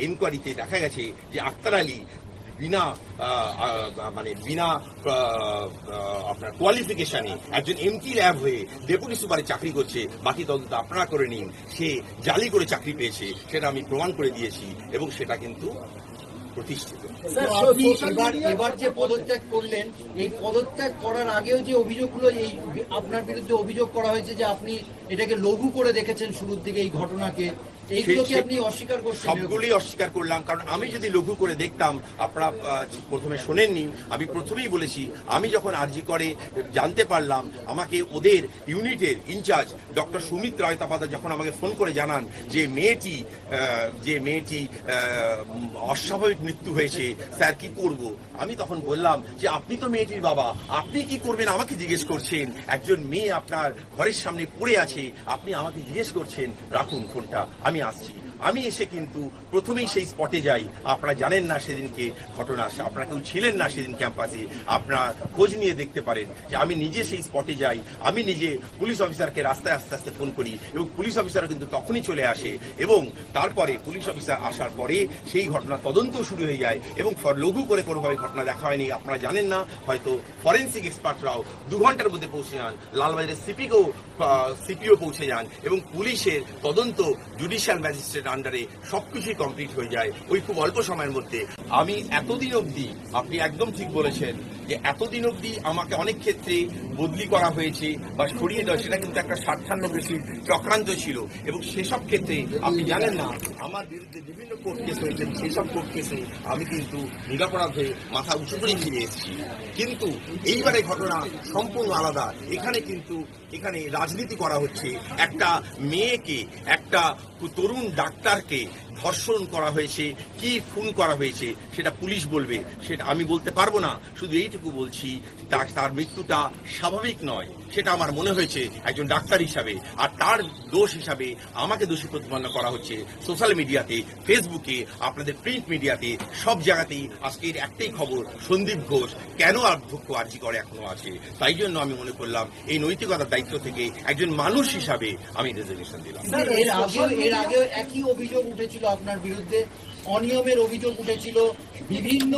এনকোয়ারিতে দেখা গেছে যে আক্তার আলী বিনা আপনার কোয়ালিফিকেশনে একজন এমটি ল্যাব হয়ে ডেপুটি সুপারে চাকরি করছে, বাকি তদন্ত আপনারা করে নিন, সে জালি করে চাকরি পেয়েছে, সেটা আমি প্রমাণ করে দিয়েছি এবং সেটা কিন্তু প্রতিষ্ঠিত। এবার যে পদত্যাগ করলেন, এই পদত্যাগ করার আগেও যে অভিযোগগুলো এই আপনার বিরুদ্ধে অভিযোগ করা হয়েছে যে আপনি এটাকে লঘু করে দেখেছেন শুরুর দিকে এই ঘটনাকে, এইগুলোকে আপনি অস্বীকার করছেন? সবগুলি অস্বীকার করলাম, কারণ আমি যদি লঘু করে দেখতাম, আপনারা প্রথমে শোনেননি, আমি প্রথমেই বলেছি, আমি যখন আরজি করে জানতে পারলাম, আমাকে ওদের ইউনিটের ইনচার্জ ডক্টর সুমিত রায়তাপাদা যখন আমাকে ফোন করে জানান যে মেয়েটি অস্বাভাবিক মৃত্যু হয়েছে, স্যার কি করব, আমি তখন বললাম যে আপনি তো মেয়েটির বাবা, আপনি কি করবেন আমাকে জিজ্ঞেস করছেন? একজন মেয়ে আপনার ঘরের সামনে পড়ে আছে, আপনি আমাকে জিজ্ঞেস করছেন, রাখুন ফোনটা, আমি আসছি। আমি এসে কিন্তু প্রথমেই সেই স্পটে যাই। আপনারা জানেন না সেদিনকে ঘটনা, আপনারা কেউ ছিলেন না সেদিন ক্যাম্পাসে, আপনারা খোঁজ নিয়ে দেখতে পারেন যে আমি নিজে সেই স্পটে যাই, আমি নিজে পুলিশ অফিসারকে রাস্তায় আস্তে আস্তে ফোন করি এবং পুলিশ অফিসারও কিন্তু তখনই চলে আসে এবং তারপরে পুলিশ অফিসার আসার পরে সেই ঘটনা তদন্ত শুরু হয়ে যায় এবং লঘু করে কোনোভাবে ঘটনা দেখা হয়নি। আপনারা জানেন না, হয়তো ফরেন্সিক এক্সপার্টরাও 2 ঘন্টার মধ্যে পৌঁছে যান, লালবাজারের সিপিও পৌঁছে যান এবং পুলিশের তদন্ত জুডিশিয়াল ম্যাজিস্ট্রেট আন্ডারে সবকিছুই কমপ্লিট হয়ে যায় ওই খুব অল্প সময়ের মধ্যে। আমি এতদিন অবধি, আপনি একদম ঠিক বলেছেন যে এতদিন অবধি আমাকে অনেক ক্ষেত্রে বদলি করা হয়েছে বা সরিয়ে দেওয়া, সেটা কিন্তু একটা স্বার্থান্বেষী চক্রান্ত ছিল এবং সেসব ক্ষেত্রে আপনি জানেন না আমার বিরুদ্ধে বিভিন্ন কোর্ট কেস হয়েছে, সেসব কোর্ট কেসে আমি কিন্তু নিরপরাধ হয়ে মাথা উঁচু করে ফিরে এসেছি। কিন্তু এইবারে ঘটনা সম্পূর্ণ আলাদা। এখানে রাজনীতি করা হচ্ছে। একটা মেয়েকে, একটা তরুণ ডাক্তারকে ধর্ষণ করা হয়েছে, কি খুন করা হয়েছে সেটা পুলিশ বলবে, সেটা আমি বলতে পারবো না। শুধু এইটুকু বলছি, তার মৃত্যুটা স্বাভাবিক নয়, সেটা আমার মনে হয়েছে একজন ডাক্তার হিসাবে। আর তার দোষ হিসাবে আমাকে দোষী প্রতিপন্ন করা হচ্ছে সোশ্যাল মিডিয়াতে, ফেসবুকে, আপনাদের প্রিন্ট মিডিয়াতে, সব জায়গাতেই আজকের একটাই খবর, সন্দীপ ঘোষ কেন অধ্যক্ষ আরজি করে এখনো আছে। তাই জন্য আমি মনে করলাম এই নৈতিকতার দায়িত্ব থেকে একজন মানুষ হিসাবে আমি রেজলিউশন দিলাম। এর আগেও একই অভিযোগ উঠেছিল আপনার বিরুদ্ধে, অনিয়মের অভিযোগ উঠেছিল বিভিন্ন